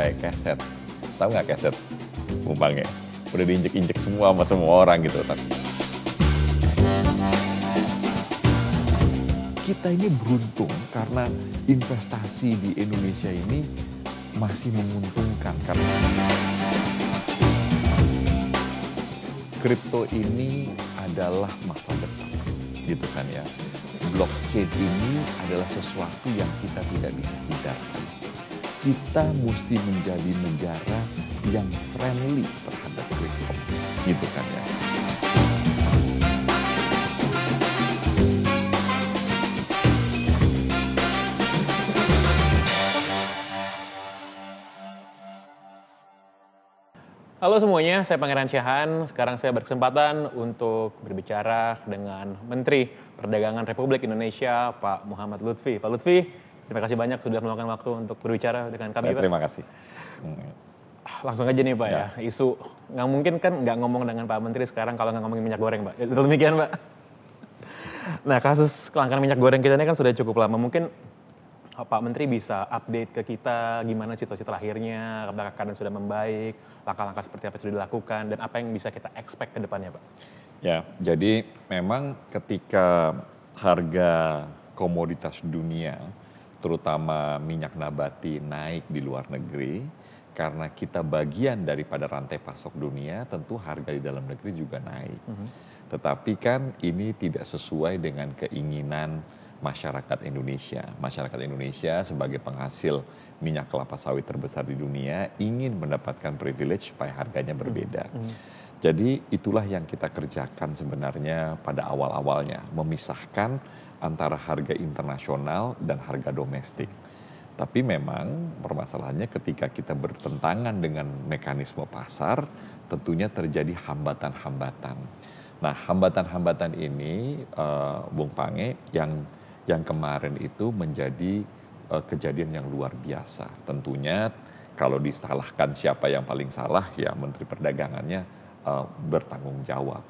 kayak keset. Tahu nggak keset? Umpamanya udah diinjek-injek semua sama semua orang gitu. Kita ini beruntung karena investasi di Indonesia ini masih menguntungkan karena kripto ini adalah masa depan, gitu kan ya. Blockchain ini adalah sesuatu yang kita tidak bisa hindarkan. Kita mesti menjadi negara yang friendly terhadap kripto, gitu kan ya. Halo semuanya, saya Pangeran Syahan. Sekarang saya berkesempatan untuk berbicara dengan Menteri Perdagangan Republik Indonesia, Pak Muhammad Lutfi. Pak Lutfi, terima kasih banyak sudah meluangkan waktu untuk berbicara dengan kami, Pak. Terima kasih. Langsung aja nih Pak ya, isu nggak mungkin kan nggak ngomong dengan Pak Menteri sekarang kalau nggak ngomongin minyak goreng, Pak. Itu demikian, Pak. Nah, kasus kelangkaan minyak goreng kita ini kan sudah cukup lama. Mungkin Pak Menteri bisa update ke kita gimana situasi terakhirnya, apakah keadaan sudah membaik, langkah-langkah seperti apa sudah dilakukan, dan apa yang bisa kita expect ke depannya, Pak? Ya, jadi memang ketika harga komoditas dunia, terutama minyak nabati naik di luar negeri, karena kita bagian daripada rantai pasok dunia, tentu harga di dalam negeri juga naik. Tetapi kan ini tidak sesuai dengan keinginan masyarakat Indonesia. Masyarakat Indonesia sebagai penghasil minyak kelapa sawit terbesar di dunia ingin mendapatkan privilege supaya harganya berbeda. Jadi itulah yang kita kerjakan sebenarnya pada awal-awalnya, memisahkan antara harga internasional dan harga domestik. Tapi memang permasalahannya ketika kita bertentangan dengan mekanisme pasar, tentunya terjadi hambatan-hambatan. Nah, hambatan-hambatan ini, Bung Pange, yang kemarin itu menjadi kejadian yang luar biasa. Tentunya kalau disalahkan siapa yang paling salah, ya Menteri Perdagangannya bertanggung jawab.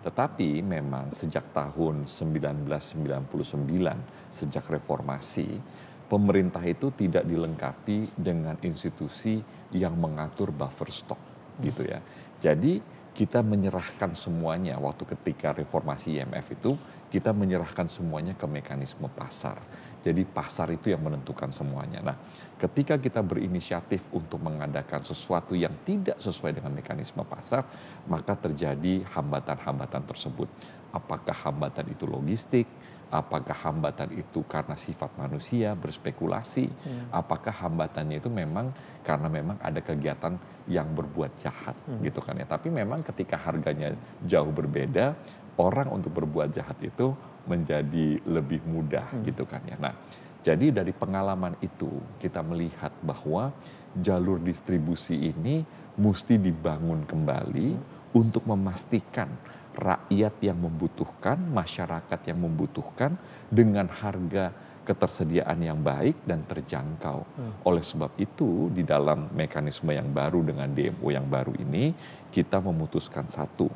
Tetapi memang sejak tahun 1999, sejak reformasi, pemerintah itu tidak dilengkapi dengan institusi yang mengatur buffer stock, gitu ya. Jadi kita menyerahkan semuanya waktu ketika reformasi IMF itu, kita menyerahkan semuanya ke mekanisme pasar. Jadi pasar itu yang menentukan semuanya. Nah, ketika kita berinisiatif untuk mengadakan sesuatu yang tidak sesuai dengan mekanisme pasar, maka terjadi hambatan-hambatan tersebut. Apakah hambatan itu logistik? Apakah hambatan itu karena sifat manusia berspekulasi? Apakah hambatannya itu memang karena memang ada kegiatan yang berbuat jahat, gitu kan ya. Tapi memang ketika harganya jauh berbeda, orang untuk berbuat jahat itu menjadi lebih mudah, gitu kan ya. Nah, jadi dari pengalaman itu kita melihat bahwa jalur distribusi ini mesti dibangun kembali untuk memastikan rakyat yang membutuhkan, masyarakat yang membutuhkan dengan harga ketersediaan yang baik dan terjangkau. Oleh sebab itu, di dalam mekanisme yang baru dengan DMO yang baru ini, kita memutuskan satu,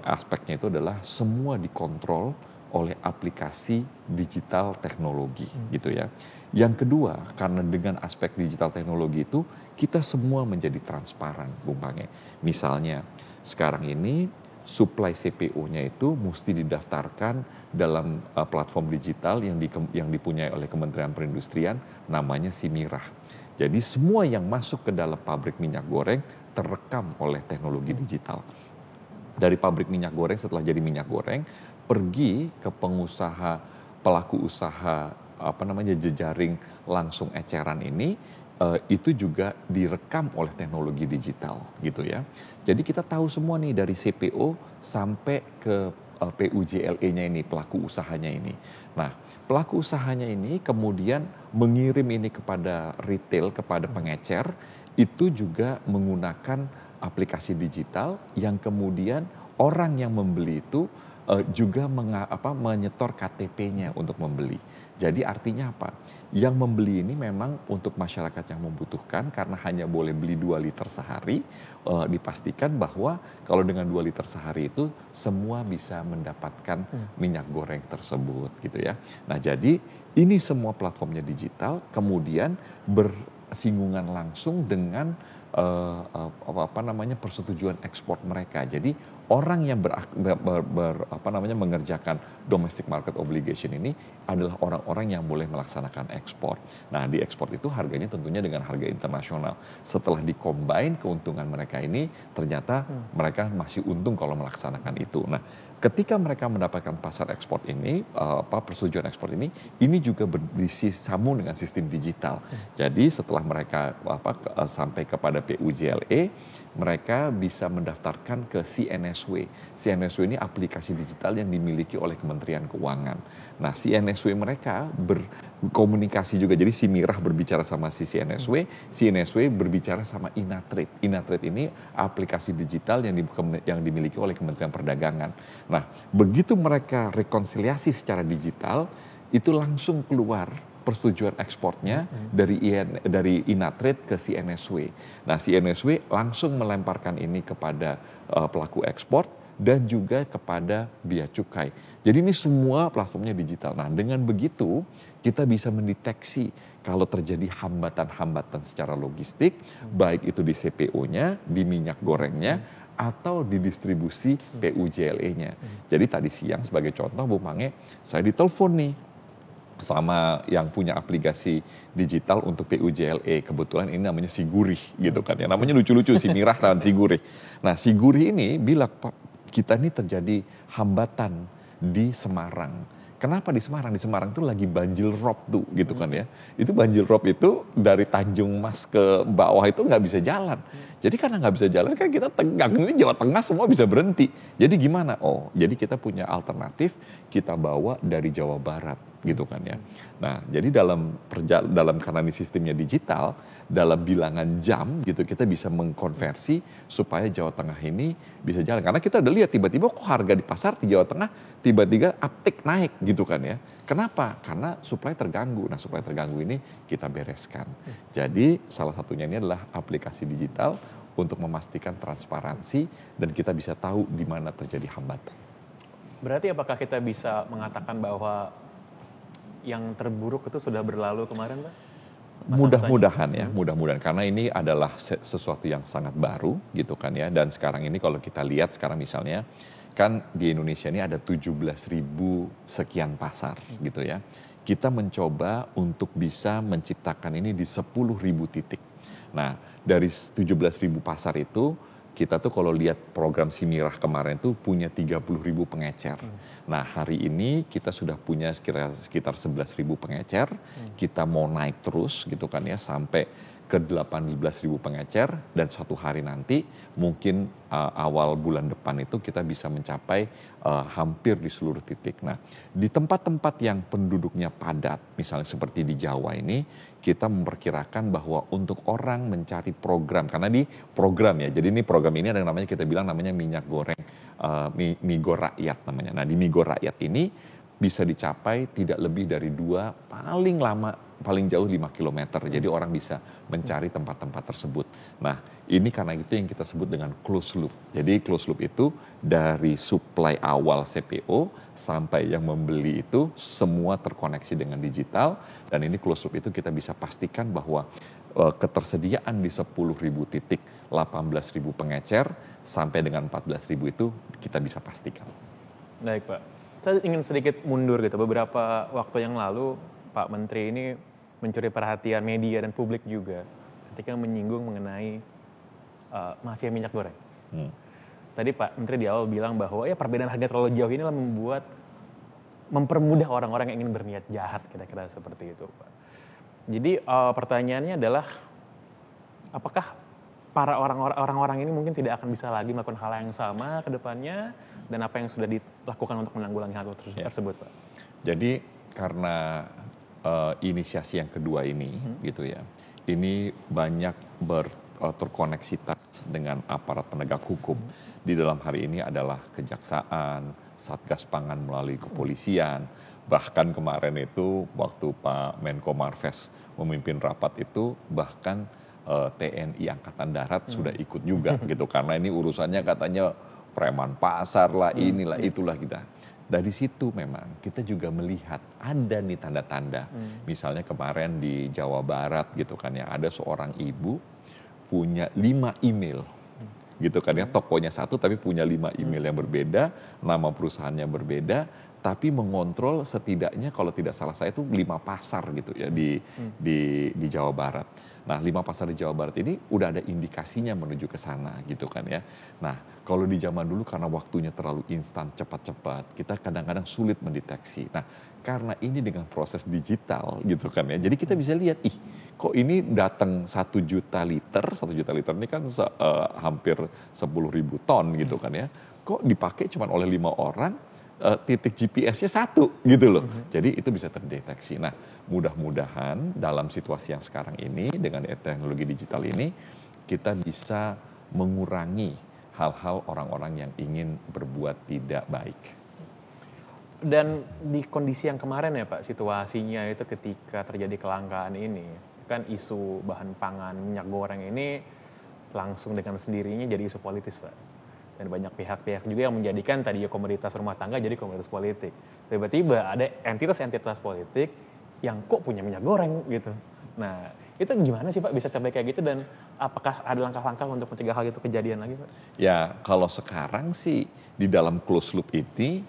aspeknya itu adalah semua dikontrol oleh aplikasi digital teknologi, gitu ya. Yang kedua, karena dengan aspek digital teknologi itu, kita semua menjadi transparan, Bung Pange. Misalnya, sekarang ini supply CPO-nya itu mesti didaftarkan dalam platform digital yang dipunyai oleh Kementerian Perindustrian, namanya Simirah. Jadi semua yang masuk ke dalam pabrik minyak goreng terekam oleh teknologi digital. Dari pabrik minyak goreng setelah jadi minyak goreng, pergi ke pengusaha, pelaku usaha, jejaring langsung eceran ini, itu juga direkam oleh teknologi digital, gitu ya. Jadi kita tahu semua nih dari CPO sampai ke PUJLE-nya ini, pelaku usahanya ini. Nah, pelaku usahanya ini kemudian mengirim ini kepada retail, kepada pengecer, itu juga menggunakan aplikasi digital yang kemudian orang yang membeli itu juga menyetor KTP-nya untuk membeli. Jadi artinya apa? Yang membeli ini memang untuk masyarakat yang membutuhkan, karena hanya boleh beli 2 liter sehari, dipastikan bahwa kalau dengan 2 liter sehari itu semua bisa mendapatkan minyak goreng tersebut, gitu ya. Nah, jadi ini semua platformnya digital, kemudian bersinggungan langsung dengan persetujuan ekspor mereka. Jadi orang yang mengerjakan domestic market obligation ini adalah orang-orang yang boleh melaksanakan ekspor. Nah, di ekspor itu harganya tentunya dengan harga internasional. Setelah dikombin keuntungan mereka ini, ternyata mereka masih untung kalau melaksanakan itu. Nah, ketika mereka mendapatkan pasar ekspor ini, persetujuan ekspor ini juga disambung dengan sistem digital. Jadi setelah mereka sampai kepada PUJLE, mereka bisa mendaftarkan ke CNSW. CNSW ini aplikasi digital yang dimiliki oleh Kementerian Keuangan. Nah, CNSW mereka berkomunikasi juga. Jadi si Mirah berbicara sama si CNSW, CNSW berbicara sama Inatrade. Inatrade ini aplikasi digital yang dimiliki oleh Kementerian Perdagangan. Nah, begitu mereka rekonsiliasi secara digital, itu langsung keluar persetujuan ekspornya dari Inatrade ke CNSW. Nah, CNSW langsung melemparkan ini kepada pelaku ekspor dan juga kepada bea cukai. Jadi ini semua platformnya digital. Nah, dengan begitu kita bisa mendeteksi kalau terjadi hambatan-hambatan secara logistik, baik itu di CPO-nya, di minyak gorengnya, atau di distribusi PUJLE-nya. Jadi tadi siang sebagai contoh, Bu Mange, saya ditelepon nih sama yang punya aplikasi digital untuk PUJLE. Kebetulan ini namanya Sigurih gitu kan ya. Namanya lucu-lucu, si Mirah dan Sigurih. Nah, Sigurih ini bilang, Pak, kita ini terjadi hambatan di Semarang. Kenapa di Semarang? Di Semarang itu lagi banjir rob tuh gitu kan ya. Itu banjir rob itu dari Tanjung Mas ke bawah itu nggak bisa jalan. Jadi karena nggak bisa jalan kan kita tegang, ini Jawa Tengah semua bisa berhenti. Jadi gimana? Oh, jadi kita punya alternatif, kita bawa dari Jawa Barat gitu kan ya. Nah, jadi dalam karena ini sistemnya digital, dalam bilangan jam gitu kita bisa mengkonversi supaya Jawa Tengah ini bisa jalan. Karena kita udah lihat tiba-tiba kok harga di pasar di Jawa Tengah tiba-tiba uptick naik gitu kan ya. Kenapa? Karena supply terganggu. Nah, supply terganggu ini kita bereskan. Jadi salah satunya ini adalah aplikasi digital untuk memastikan transparansi dan kita bisa tahu di mana terjadi hambatan. Berarti apakah kita bisa mengatakan bahwa yang terburuk itu sudah berlalu kemarin, Pak? Mudah-mudahan ya, mudah-mudahan karena ini adalah sesuatu yang sangat baru gitu kan ya. Dan sekarang ini kalau kita lihat sekarang misalnya kan di Indonesia ini ada 17.000 sekian pasar gitu ya. Kita mencoba untuk bisa menciptakan ini di 10.000 titik. Nah, dari 17.000 pasar itu kita tuh kalau lihat program Si Mirah kemarin tuh punya 30.000 pengecer. Nah, hari ini kita sudah punya sekitar 11.000 pengecer. Kita mau naik terus gitu kan ya sampai ke 18.000 pengecer dan suatu hari nanti mungkin awal bulan depan itu kita bisa mencapai hampir di seluruh titik. Nah, di tempat-tempat yang penduduknya padat, misalnya seperti di Jawa ini, kita memperkirakan bahwa untuk orang mencari program, karena di program ya, jadi ini program ini ada yang namanya kita bilang namanya minyak goreng, Migo Rakyat namanya. Nah, di Migo Rakyat ini bisa dicapai tidak lebih dari paling jauh 5 km. Jadi orang bisa mencari tempat-tempat tersebut. Nah, ini karena itu yang kita sebut dengan closed loop. Jadi closed loop itu dari supply awal CPO sampai yang membeli itu semua terkoneksi dengan digital. Dan ini closed loop itu kita bisa pastikan bahwa ketersediaan di 10.000 titik, 18.000 pengecer sampai dengan 14.000 itu kita bisa pastikan. Baik, Pak. Saya ingin sedikit mundur gitu. Beberapa waktu yang lalu Pak Menteri ini mencuri perhatian media dan publik juga ketika menyinggung mengenai mafia minyak goreng. Tadi Pak Menteri di awal bilang bahwa ya perbedaan harga terlalu jauh inilah mempermudah orang-orang yang ingin berniat jahat, kira-kira seperti itu, Pak. Jadi pertanyaannya adalah apakah para orang-orang ini mungkin tidak akan bisa lagi melakukan hal yang sama ke depannya, dan apa yang sudah dilakukan untuk menanggulangi hal tersebut, Pak? Jadi karena inisiasi yang kedua ini gitu ya, ini banyak terkoneksitas dengan aparat penegak hukum. Di dalam hari ini adalah kejaksaan, Satgas Pangan melalui kepolisian, bahkan kemarin itu waktu Pak Menko Marves memimpin rapat itu bahkan TNI Angkatan Darat sudah ikut juga gitu, karena ini urusannya katanya preman pasar lah, inilah itulah kita. dari situ memang kita juga melihat ada nih tanda-tanda. Misalnya kemarin di Jawa Barat gitu kan ya, ada seorang ibu punya 5 email gitu kan ya, tokonya satu tapi punya 5 email yang berbeda, nama perusahaannya berbeda, tapi mengontrol setidaknya kalau tidak salah saya itu 5 pasar gitu ya di Jawa Barat. Nah 5 pasar di Jawa Barat ini udah ada indikasinya menuju ke sana gitu kan ya. Nah kalau di zaman dulu karena waktunya terlalu instan, cepat-cepat, kita kadang-kadang sulit mendeteksi. Nah karena ini dengan proses digital gitu kan ya, jadi kita bisa lihat, kok ini datang 1 juta liter, 1 juta liter ini kan hampir 10.000 ton gitu kan ya, kok dipakai cuma oleh 5 orang, titik GPS-nya 1 gitu loh. Jadi itu bisa terdeteksi. Nah mudah-mudahan dalam situasi yang sekarang ini dengan teknologi digital ini kita bisa mengurangi hal-hal orang-orang yang ingin berbuat tidak baik. Dan di kondisi yang kemarin ya Pak, situasinya itu ketika terjadi kelangkaan ini, kan isu bahan pangan minyak goreng ini langsung dengan sendirinya jadi isu politis Pak. Dan banyak pihak-pihak juga yang menjadikan tadi komoditas rumah tangga jadi komoditas politik. Tiba-tiba ada entitas-entitas politik yang kok punya minyak goreng gitu. Nah itu gimana sih Pak bisa sampai kayak gitu, dan apakah ada langkah-langkah untuk mencegah hal itu kejadian lagi Pak? Ya kalau sekarang sih di dalam closed loop ini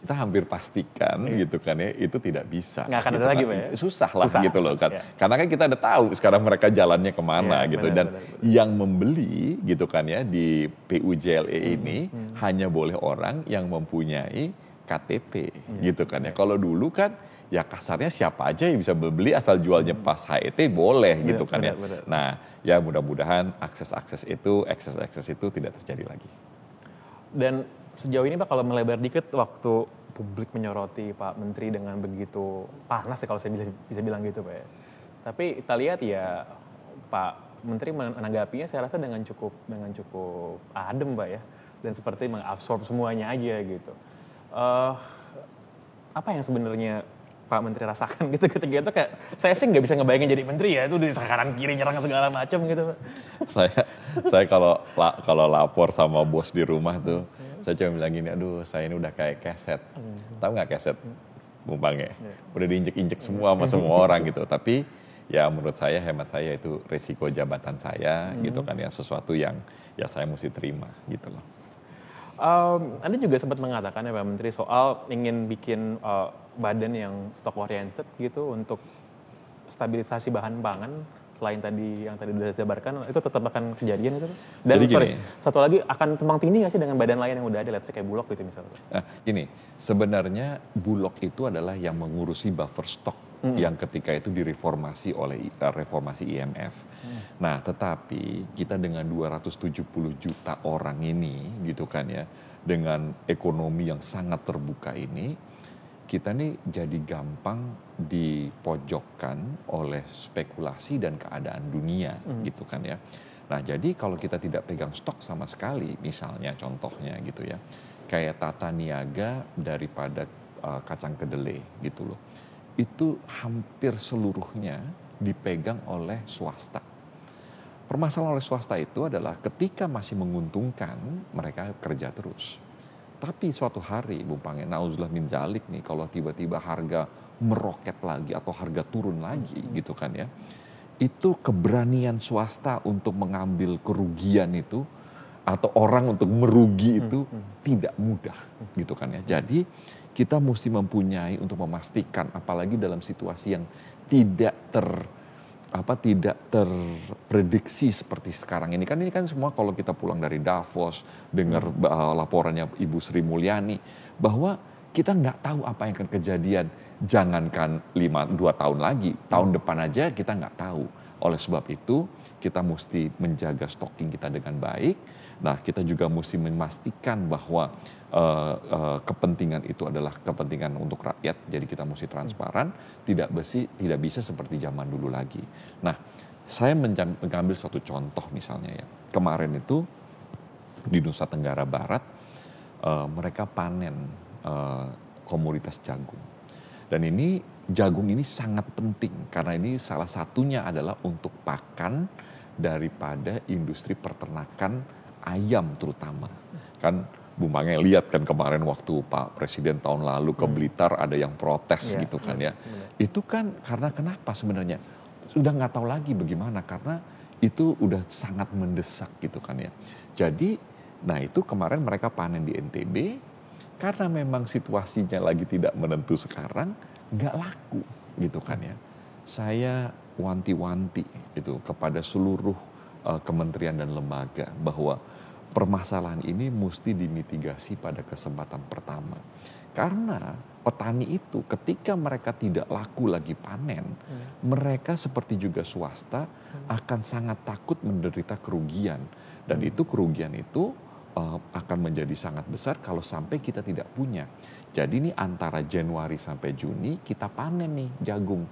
kita hampir pastikan gitu kan ya, itu tidak bisa. Nggak akan gitu ada lagi kan. Pak ya? Susah lah gitu loh kan. Ya. Karena kan kita udah tahu sekarang mereka jalannya kemana Ya, gitu. benar, Dan benar. yang membeli gitu kan ya di PUJLE ini hanya boleh orang yang mempunyai KTP gitu kan ya. Kalau dulu kan ya kasarnya siapa aja yang bisa beli asal jualnya pas HET boleh gitu kan ya. Benar. Nah ya mudah-mudahan akses itu tidak terjadi lagi. Dan sejauh ini Pak, kalau melebar dikit, waktu publik menyoroti Pak Menteri dengan begitu panas ya kalau saya bisa bilang gitu Pak ya. Tapi kita lihat ya Pak Menteri menanggapinya saya rasa dengan cukup adem Pak ya. Dan seperti mengabsorb semuanya aja gitu. Apa yang sebenarnya Pak Menteri rasakan gitu ketika itu, kayak saya sih nggak bisa ngebayangin jadi menteri ya, itu di kanan kiri nyerang segala macam gitu Pak. Saya kalau lapor sama bos di rumah tuh, saya cuma bilang gini, aduh saya ini udah kayak keset. Tahu nggak keset? Mumpangnya. Udah diinjek-injek semua sama semua orang gitu. Tapi ya menurut saya, hemat saya itu resiko jabatan saya gitu kan ya, sesuatu yang ya saya mesti terima gitu loh. Anda juga sempat mengatakan ya Pak Menteri soal ingin bikin badan yang stock oriented gitu untuk stabilisasi bahan pangan, selain tadi yang tadi sudah dijabarkan, itu tetap akan kejadian gitu Pak? Dan Jadi gini, satu lagi, akan tumpang tindih nggak sih dengan badan lain yang udah ada, let's say kayak Bulog gitu misalnya? Nah, gini, sebenarnya Bulog itu adalah yang mengurusi buffer stock yang ketika itu direformasi oleh reformasi IMF. Nah, tetapi kita dengan 270 juta orang ini gitu kan ya, dengan ekonomi yang sangat terbuka ini, kita nih jadi gampang dipojokkan oleh spekulasi dan keadaan dunia gitu kan ya. Nah jadi kalau kita tidak pegang stok sama sekali, misalnya contohnya gitu ya, kayak tata niaga daripada kacang kedelai gitu loh, itu hampir seluruhnya dipegang oleh swasta. Permasalahan oleh swasta itu adalah ketika masih menguntungkan, mereka kerja terus. Tapi suatu hari, Bung Pange, nauzubillah min zalik nih, kalau tiba-tiba harga meroket lagi atau harga turun lagi gitu kan ya, itu keberanian swasta untuk mengambil kerugian itu atau orang untuk merugi itu tidak mudah gitu kan ya. Jadi kita mesti mempunyai untuk memastikan, apalagi dalam situasi yang tidak terprediksi seperti sekarang ini kan semua, kalau kita pulang dari Davos dengar laporannya Ibu Sri Mulyani bahwa kita nggak tahu apa yang akan kejadian, jangankan 2 tahun lagi, tahun depan aja kita nggak tahu. Oleh sebab itu kita mesti menjaga stocking kita dengan baik. Nah kita juga mesti memastikan bahwa kepentingan itu adalah kepentingan untuk rakyat, jadi kita mesti transparan, tidak bisa seperti zaman dulu lagi. Nah saya mengambil satu contoh misalnya ya, kemarin itu di Nusa Tenggara Barat mereka panen komoditas jagung, dan ini jagung ini sangat penting karena ini salah satunya adalah untuk pakan daripada industri peternakan ayam terutama. Kan Bung Mange lihat kan kemarin waktu Pak Presiden tahun lalu ke Blitar ada yang protes gitu kan ya. Itu kan karena kenapa sebenarnya? Sudah nggak tahu lagi bagaimana karena itu udah sangat mendesak gitu kan ya. Jadi, nah itu kemarin mereka panen di NTB karena memang situasinya lagi tidak menentu sekarang, nggak laku gitu kan ya. Saya wanti-wanti itu kepada seluruh kementerian dan lembaga bahwa permasalahan ini mesti dimitigasi pada kesempatan pertama. Karena petani itu ketika mereka tidak laku lagi panen, mereka seperti juga swasta akan sangat takut menderita kerugian. Dan itu kerugian itu akan menjadi sangat besar kalau sampai kita tidak punya. Jadi ini antara Januari sampai Juni kita panen nih jagung.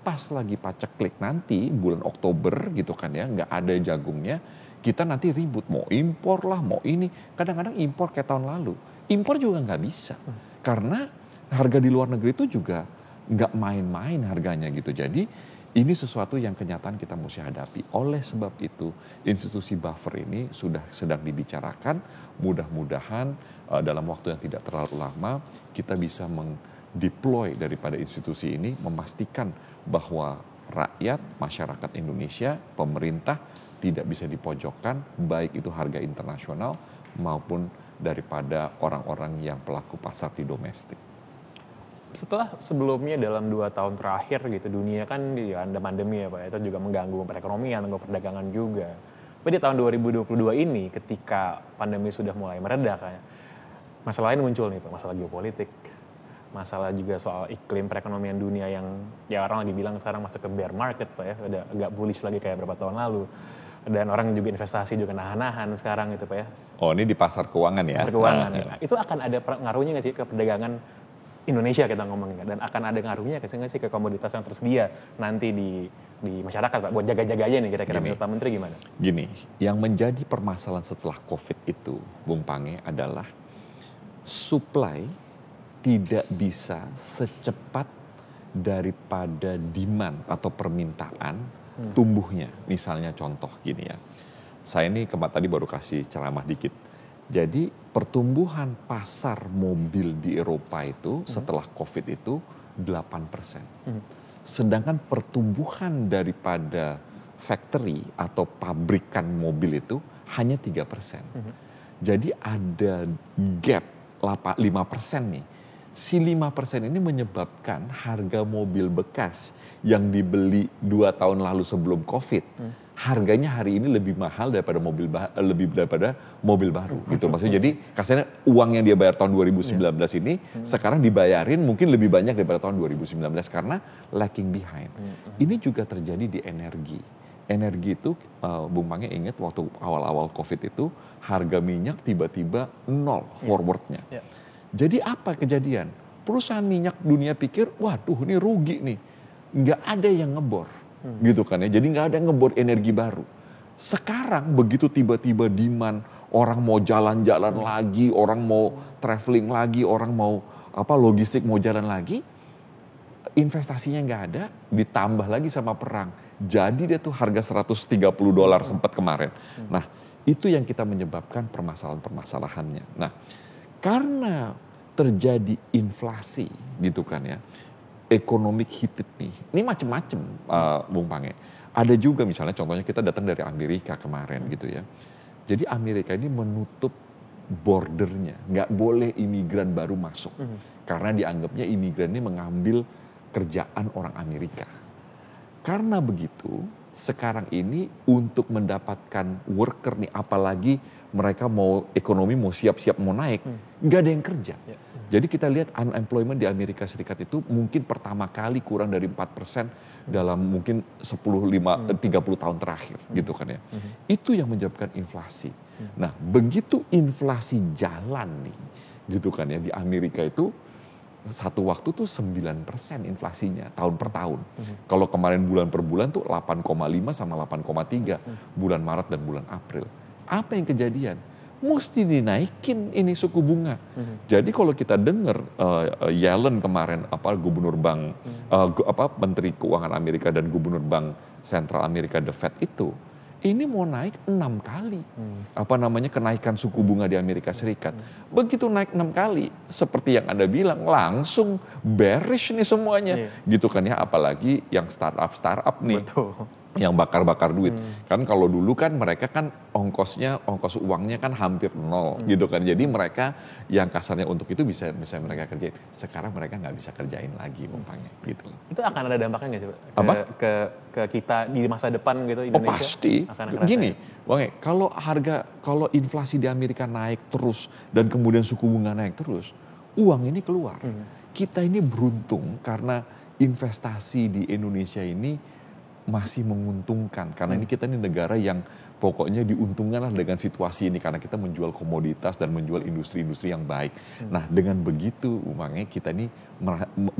Pas lagi paceklik nanti bulan Oktober gitu kan ya, nggak ada jagungnya, kita nanti ribut mau impor lah, mau ini. Kadang-kadang impor kayak tahun lalu. Impor juga nggak bisa. Karena harga di luar negeri itu juga nggak main-main harganya gitu. Jadi ini sesuatu yang kenyataan kita mesti hadapi. Oleh sebab itu institusi buffer ini sudah sedang dibicarakan. Mudah-mudahan dalam waktu yang tidak terlalu lama kita bisa mendeploy daripada institusi ini. Memastikan bahwa rakyat, masyarakat Indonesia, pemerintah tidak bisa dipojokkan, baik itu harga internasional maupun daripada orang-orang yang pelaku pasar di domestik. Setelah sebelumnya dalam 2 tahun terakhir gitu, dunia kan dilanda pandemi ya Pak, itu juga mengganggu perekonomian, mengganggu perdagangan juga. Tapi di tahun 2022 ini ketika pandemi sudah mulai mereda kayak, masalah lain muncul nih Pak, masalah geopolitik, masalah juga soal iklim perekonomian dunia yang ya orang lagi bilang sekarang masuk ke bear market Pak ya, udah agak bullish lagi kayak beberapa tahun lalu. Dan orang juga investasi juga nahan-nahan sekarang gitu Pak ya. Oh ini di pasar keuangan ya? Pasar keuangan. Nah, itu akan ada pengaruhnya nggak sih ke perdagangan Indonesia kita ngomongin? Dan akan ada ngaruhnya nggak sih ke komoditas yang tersedia nanti di masyarakat Pak? Buat jaga-jaga aja nih kira-kira menurut Pak Menteri gimana? Gini, yang menjadi permasalahan setelah COVID itu, Bung Pange, adalah supply tidak bisa secepat daripada demand atau permintaan tumbuhnya. Misalnya contoh gini ya, saya ini tadi baru kasih ceramah dikit. Jadi pertumbuhan pasar mobil di Eropa itu setelah COVID itu 8%. Sedangkan pertumbuhan daripada factory atau pabrikan mobil itu hanya 3%. Jadi ada gap 5% nih. Si 5% ini menyebabkan harga mobil bekas yang dibeli 2 tahun lalu sebelum COVID, harganya hari ini lebih mahal daripada mobil baru gitu. Maksudnya jadi kasarnya uang yang dia bayar tahun 2019 ini sekarang dibayarin mungkin lebih banyak daripada tahun 2019 karena lagging behind. Ini juga terjadi di energi. Energi itu Bung Mange ingat waktu awal-awal COVID itu harga minyak tiba-tiba nol forwardnya. Jadi apa kejadian? Perusahaan minyak dunia pikir, waduh ini rugi nih. Nggak ada yang ngebor, gitu kan ya. Jadi nggak ada yang ngebor energi baru. Sekarang begitu tiba-tiba demand, orang mau jalan-jalan lagi, orang mau traveling lagi, orang mau logistik mau jalan lagi, investasinya nggak ada, ditambah lagi sama perang. Jadi dia tuh harga $130 sempat kemarin. Nah itu yang kita menyebabkan permasalahan-permasalahannya. Nah karena terjadi inflasi gitu kan ya, economic heated nih. Ini macam-macam Bung Pange. Ada juga misalnya contohnya kita datang dari Amerika kemarin gitu ya. Jadi Amerika ini menutup bordernya, nggak boleh imigran baru masuk. Karena dianggapnya imigran ini mengambil kerjaan orang Amerika. Karena begitu, sekarang ini untuk mendapatkan worker nih, apalagi mereka ekonomi mau siap-siap mau naik, nggak ada yang kerja. Jadi kita lihat unemployment di Amerika Serikat itu mungkin pertama kali kurang dari 4% dalam mungkin 30 tahun terakhir gitu kan ya. Itu yang menyebabkan inflasi. Nah begitu inflasi jalan nih gitu kan ya, di Amerika itu satu waktu tuh 9% inflasinya tahun per tahun. Kalau kemarin bulan per bulan tuh 8,5 sama 8,3 bulan Maret dan bulan April. Apa yang kejadian? Mesti dinaikin ini suku bunga. Jadi kalau kita dengar Yellen kemarin gubernur bank Menteri Keuangan Amerika dan gubernur Bank Sentral Amerika The Fed itu ini mau naik 6 kali. Kenaikan suku bunga di Amerika Serikat. Begitu naik 6 kali, seperti yang Anda bilang, langsung bearish nih semuanya. Gitu kan ya, apalagi yang startup nih. Betul. Yang bakar-bakar duit. Kan kalau dulu kan mereka kan ongkos uangnya kan hampir nol gitu kan. Jadi mereka yang kasarnya untuk itu bisa mereka kerjain. Sekarang mereka nggak bisa kerjain lagi umpamanya gitu loh. Itu akan ada dampaknya nggak sih Pak? Ke kita di masa depan gitu Indonesia? Oh pasti. Gini, Bang, kalau inflasi di Amerika naik terus dan kemudian suku bunga naik terus, uang ini keluar. Kita ini beruntung karena investasi di Indonesia ini masih menguntungkan karena kita ini negara yang pokoknya diuntungkan lah dengan situasi ini karena kita menjual komoditas dan menjual industri-industri yang baik. Nah dengan begitu makanya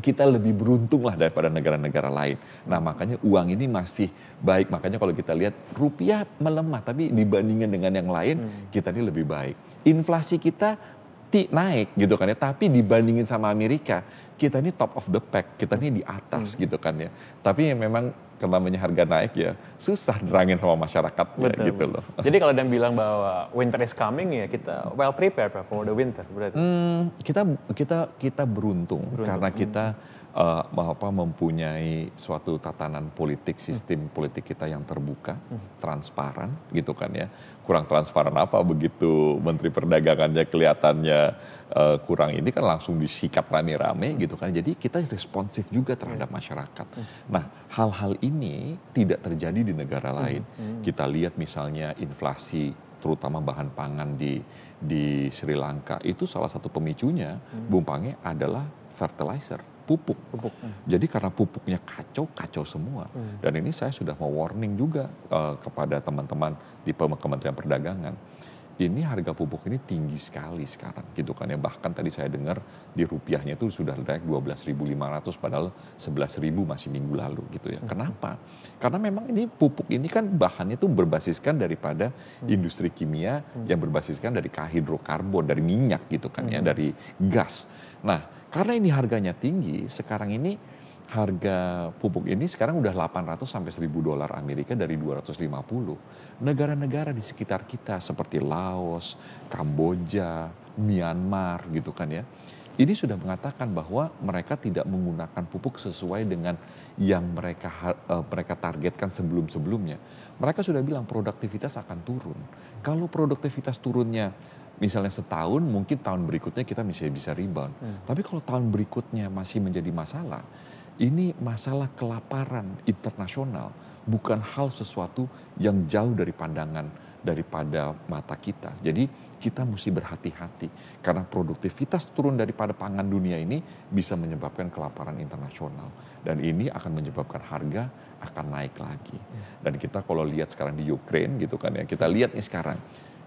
kita lebih beruntung lah daripada negara-negara lain. Nah makanya uang ini masih baik, makanya kalau kita lihat rupiah melemah tapi dibandingkan dengan yang lain kita ini lebih baik. Inflasi kita naik gitu kan ya, tapi dibandingin sama Amerika kita ini top of the pack, kita ini di atas gitu kan ya. Tapi memang namanya harga naik ya susah nerangin sama masyarakatnya gitu loh. Jadi kalau ada yang bilang bahwa winter is coming ya kita well prepared for the winter berarti. Kita beruntung karena kita mempunyai suatu tatanan politik, sistem politik kita yang terbuka, transparan gitu kan ya. Kurang transparan apa begitu Menteri Perdagangannya kelihatannya kurang ini kan langsung disikat rame-rame gitu kan. Jadi kita responsif juga terhadap masyarakat. Nah, hal-hal ini tidak terjadi di negara lain. Kita lihat misalnya inflasi terutama bahan pangan di Sri Lanka itu salah satu pemicunya Bung Pange adalah fertilizer. Pupuk. Jadi karena pupuknya kacau semua. Dan ini saya sudah mau warning juga kepada teman-teman di Kementerian Perdagangan. Ini harga pupuk ini tinggi sekali sekarang gitu kan ya. Bahkan tadi saya dengar di rupiahnya itu sudah naik 12.500 padahal 11.000 masih minggu lalu gitu ya. Kenapa? Karena memang ini pupuk ini kan bahannya itu berbasiskan daripada industri kimia yang berbasiskan dari hidrokarbon, dari minyak gitu kan ya, dari gas. Nah, karena ini harganya tinggi, sekarang ini harga pupuk ini sekarang udah 800 sampai 1.000 dolar Amerika dari 250. Negara-negara di sekitar kita seperti Laos, Kamboja, Myanmar gitu kan ya. Ini sudah mengatakan bahwa mereka tidak menggunakan pupuk sesuai dengan yang mereka targetkan sebelum-sebelumnya. Mereka sudah bilang produktivitas akan turun. Kalau produktivitas turunnya misalnya setahun, mungkin tahun berikutnya kita bisa rebound. Tapi kalau tahun berikutnya masih menjadi masalah, ini masalah kelaparan internasional, bukan hal sesuatu yang jauh dari pandangan daripada mata kita. Jadi kita mesti berhati-hati karena produktivitas turun daripada pangan dunia ini bisa menyebabkan kelaparan internasional. Dan ini akan menyebabkan harga akan naik lagi. Dan kita kalau lihat sekarang di Ukraine gitu kan ya, kita lihat nih sekarang.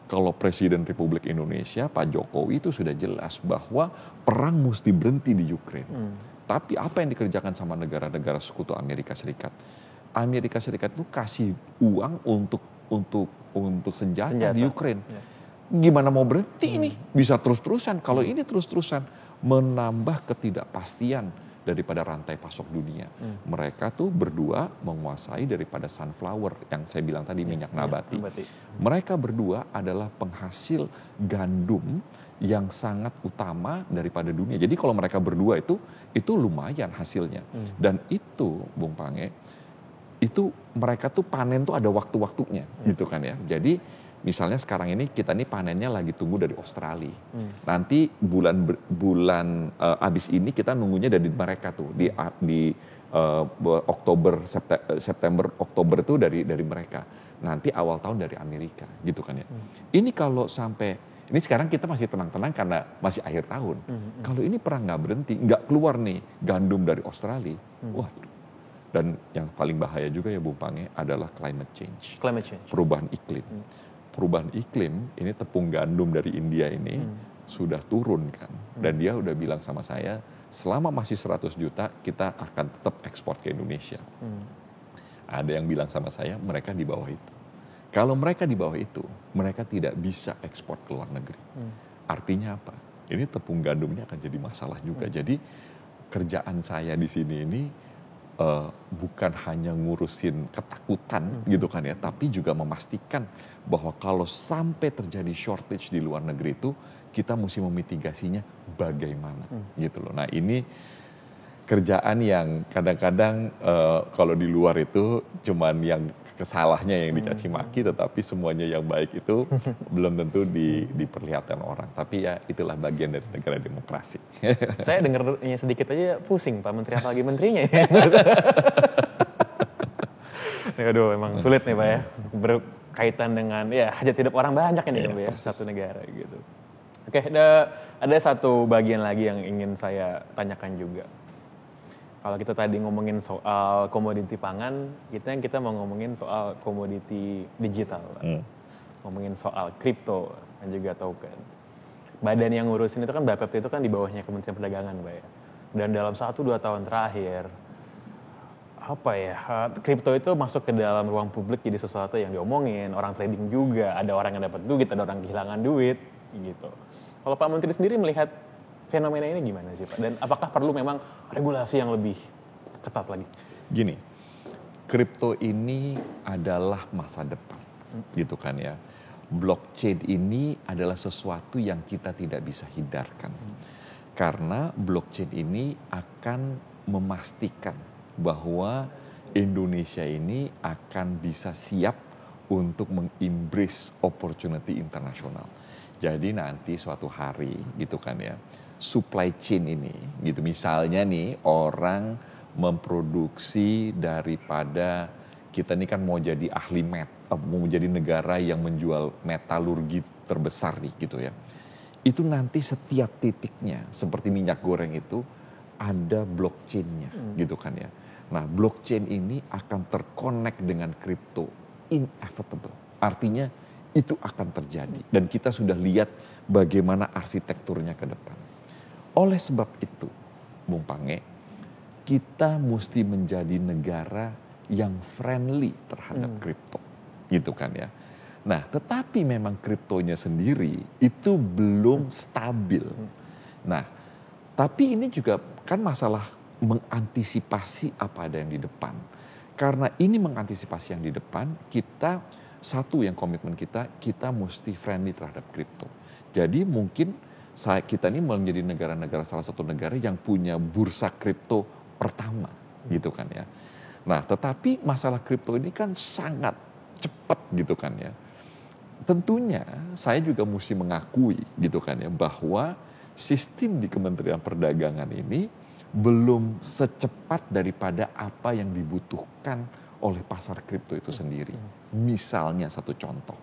Kalau Presiden Republik Indonesia, Pak Jokowi itu sudah jelas bahwa perang mesti berhenti di Ukraine. Tapi apa yang dikerjakan sama negara-negara sekutu Amerika Serikat? Amerika Serikat itu kasih uang untuk senjata di Ukraine. Gimana mau berhenti ini? Bisa terus-terusan. Kalau ini terus-terusan menambah ketidakpastian daripada rantai pasok dunia. Mereka tuh berdua menguasai daripada sunflower yang saya bilang tadi minyak nabati. Mereka berdua adalah penghasil gandum yang sangat utama daripada dunia. Jadi kalau mereka berdua itu lumayan hasilnya. Dan itu Bung Pange, itu mereka tuh panen tuh ada waktu-waktunya gitu kan ya. Jadi misalnya sekarang ini kita nih panennya lagi tunggu dari Australia. Nanti bulan abis ini kita nunggunya dari mereka tuh di Oktober, September, Oktober itu dari mereka. Nanti awal tahun dari Amerika gitu kan ya. Ini kalau sampai ini sekarang kita masih tenang-tenang karena masih akhir tahun. Kalau ini perang nggak berhenti, nggak keluar nih gandum dari Australia, wah. Dan yang paling bahaya juga ya Bung Pange adalah climate change. Perubahan iklim. Perubahan iklim, ini tepung gandum dari India ini sudah turun kan. Dan dia udah bilang sama saya, selama masih 100 juta kita akan tetap ekspor ke Indonesia. Ada yang bilang sama saya, mereka di bawah itu. Kalau mereka di bawah itu, mereka tidak bisa ekspor ke luar negeri. Artinya apa? Ini tepung gandumnya akan jadi masalah juga. Jadi kerjaan saya di sini ini bukan hanya ngurusin ketakutan gitu kan ya, tapi juga memastikan bahwa kalau sampai terjadi shortage di luar negeri itu, kita mesti memitigasinya bagaimana gitu loh. Nah ini kerjaan yang kadang-kadang kalau di luar itu cuman yang kesalahnya yang dicaci maki, tetapi semuanya yang baik itu belum tentu diperlihatkan orang. Tapi ya itulah bagian dari negara demokrasi. Saya dengarnya sedikit aja pusing Pak Menteri, apalagi menterinya ya. Aduh, emang sulit nih Pak ya, berkaitan dengan ya hajat hidup orang banyak ini ya, satu negara gitu. Oke, ada satu bagian lagi yang ingin saya tanyakan juga. Kalau kita tadi ngomongin soal komoditi pangan, kita mau ngomongin soal komoditi digital, ngomongin soal kripto dan juga token. Badan yang ngurusin itu kan Bapepti itu kan di bawahnya Kementerian Perdagangan, Pak ya. Dan dalam 1-2 tahun terakhir, kripto itu masuk ke dalam ruang publik jadi sesuatu yang diomongin, orang trading juga, ada orang yang dapat duit, ada orang kehilangan duit, gitu. Kalau Pak Menteri sendiri melihat fenomena ini gimana sih Pak? Dan apakah perlu memang regulasi yang lebih ketat lagi? Gini, kripto ini adalah masa depan, gitu kan ya. Blockchain ini adalah sesuatu yang kita tidak bisa hindarkan. Karena blockchain ini akan memastikan bahwa Indonesia ini akan bisa siap untuk mengembrace opportunity internasional. Jadi nanti suatu hari gitu kan ya, supply chain ini gitu, misalnya nih orang memproduksi daripada, kita ini kan mau jadi mau jadi negara yang menjual metalurgi terbesar nih gitu ya, itu nanti setiap titiknya seperti minyak goreng itu ada blockchainnya gitu kan ya. Nah blockchain ini akan terkonek dengan kripto, inevitable, artinya itu akan terjadi dan kita sudah lihat bagaimana arsitekturnya ke depan. Oleh sebab itu, Bung Pange, kita mesti menjadi negara yang friendly terhadap kripto, gitu kan ya. Nah, tetapi memang kriptonya sendiri itu belum stabil. Nah, tapi ini juga kan masalah mengantisipasi apa ada yang di depan. Karena ini mengantisipasi yang di depan, kita satu yang komitmen kita mesti friendly terhadap kripto. Jadi mungkin kita ini menjadi salah satu negara yang punya bursa kripto pertama, gitu kan ya. Nah, tetapi masalah kripto ini kan sangat cepat gitu kan ya. Tentunya saya juga mesti mengakui gitu kan ya, bahwa sistem di Kementerian Perdagangan ini belum secepat daripada apa yang dibutuhkan oleh pasar kripto itu sendiri. Misalnya satu contoh,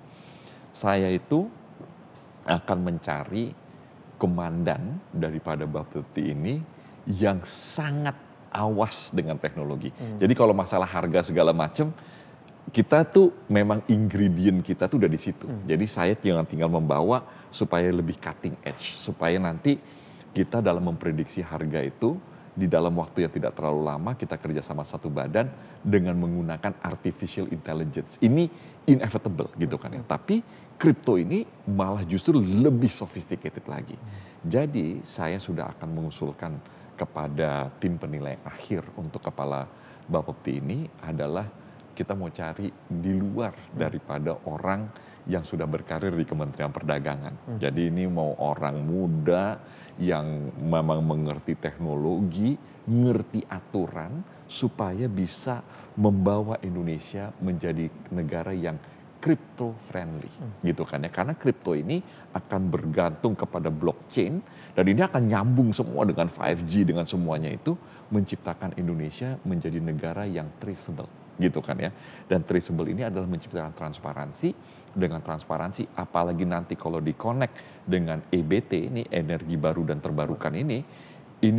saya itu akan mencari komandan daripada Bapepti ini yang sangat awas dengan teknologi. Jadi kalau masalah harga segala macam, kita tuh memang ingredient kita tuh udah di situ. Jadi saya tinggal membawa supaya lebih cutting edge, supaya nanti kita dalam memprediksi harga itu di dalam waktu yang tidak terlalu lama kita kerja sama satu badan dengan menggunakan artificial intelligence. Ini inevitable gitu kan ya. Tapi kripto ini malah justru lebih sophisticated lagi. Jadi saya sudah akan mengusulkan kepada tim penilai akhir untuk kepala Bapepti ini adalah kita mau cari di luar daripada orang yang sudah berkarir di Kementerian Perdagangan. Jadi ini mau orang muda yang memang mengerti teknologi, ngerti aturan, supaya bisa membawa Indonesia menjadi negara yang crypto friendly, gitu kan ya. Karena kripto ini akan bergantung kepada blockchain dan ini akan nyambung semua dengan 5G, dengan semuanya itu menciptakan Indonesia menjadi negara yang traceable, gitu kan ya. Dan traceable ini adalah menciptakan transparansi. Dengan transparansi, apalagi nanti kalau di-connect dengan EBT, ini energi baru dan terbarukan ini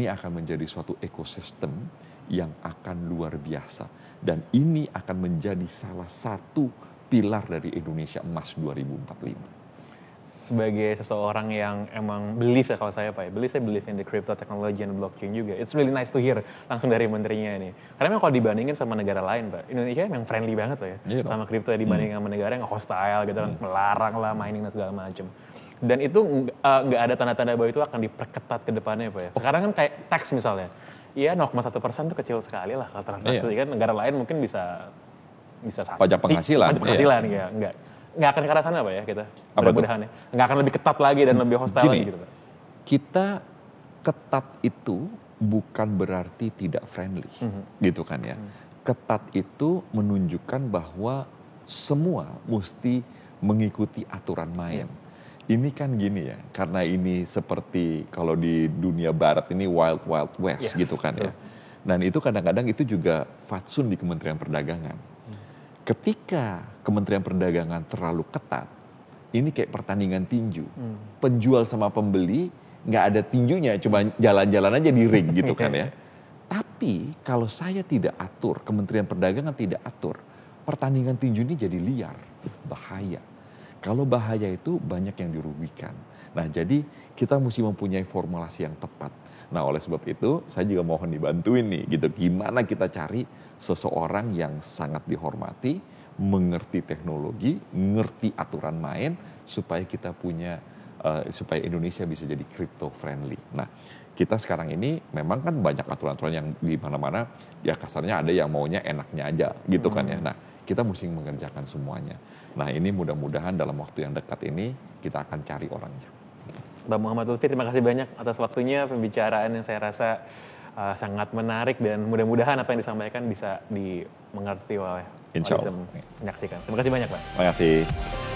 akan menjadi suatu ekosistem yang akan luar biasa. Dan ini akan menjadi salah satu pilar dari Indonesia Emas 2045. Sebagai seseorang yang emang believe ya, kalau saya Pak, saya believe in the crypto technology and blockchain juga. It's really nice to hear langsung dari menterinya ini. Karena memang kalau dibandingin sama negara lain Pak, Indonesia memang friendly banget Pak ya, sama crypto ya, dibandingin sama negara yang hostile gitu kan, melarang lah mining dan segala macam. Dan itu nggak ada tanda-tanda bahwa itu akan diperketat ke depannya Pak ya. Sekarang kan kayak tax misalnya, Iya, 0,1% tuh kecil sekali lah kalau transaksi kan. Negara lain mungkin bisa pajak penghasilan. Pajak penghasilan ya, nggak akan ke arah sana Pak ya kita. Mudah-mudahan ya. Nggak akan lebih ketat lagi dan lebih hostile lagi gitu Pak. Kita ketat itu bukan berarti tidak friendly, gitu kan ya. Ketat itu menunjukkan bahwa semua mesti mengikuti aturan main. Ini kan gini ya, karena ini seperti kalau di dunia barat ini wild west gitu kan ya. Dan itu kadang-kadang itu juga fatsun di Kementerian Perdagangan. Ketika Kementerian Perdagangan terlalu ketat, ini kayak pertandingan tinju. Penjual sama pembeli nggak ada tinjunya, cuma jalan-jalan aja di ring gitu kan ya. Tapi kalau saya tidak atur, Kementerian Perdagangan tidak atur, pertandingan tinju ini jadi liar, bahaya. Kalau bahaya itu banyak yang dirugikan. Nah jadi kita mesti mempunyai formulasi yang tepat. Nah oleh sebab itu saya juga mohon dibantuin nih gitu. Gimana kita cari seseorang yang sangat dihormati, mengerti teknologi, ngerti aturan main, supaya kita punya, supaya Indonesia bisa jadi crypto friendly. Nah kita sekarang ini memang kan banyak aturan-aturan yang di mana-mana ya kasarnya ada yang maunya enaknya aja gitu kan ya. Nah kita mesti mengerjakan semuanya. Nah ini mudah-mudahan dalam waktu yang dekat ini kita akan cari orangnya. Bang Muhammad Lutfi, terima kasih banyak atas waktunya, pembicaraan yang saya rasa sangat menarik dan mudah-mudahan apa yang disampaikan bisa dimengerti oleh Insya Allah. menyaksikan. Terima kasih banyak Pak. Terima kasih.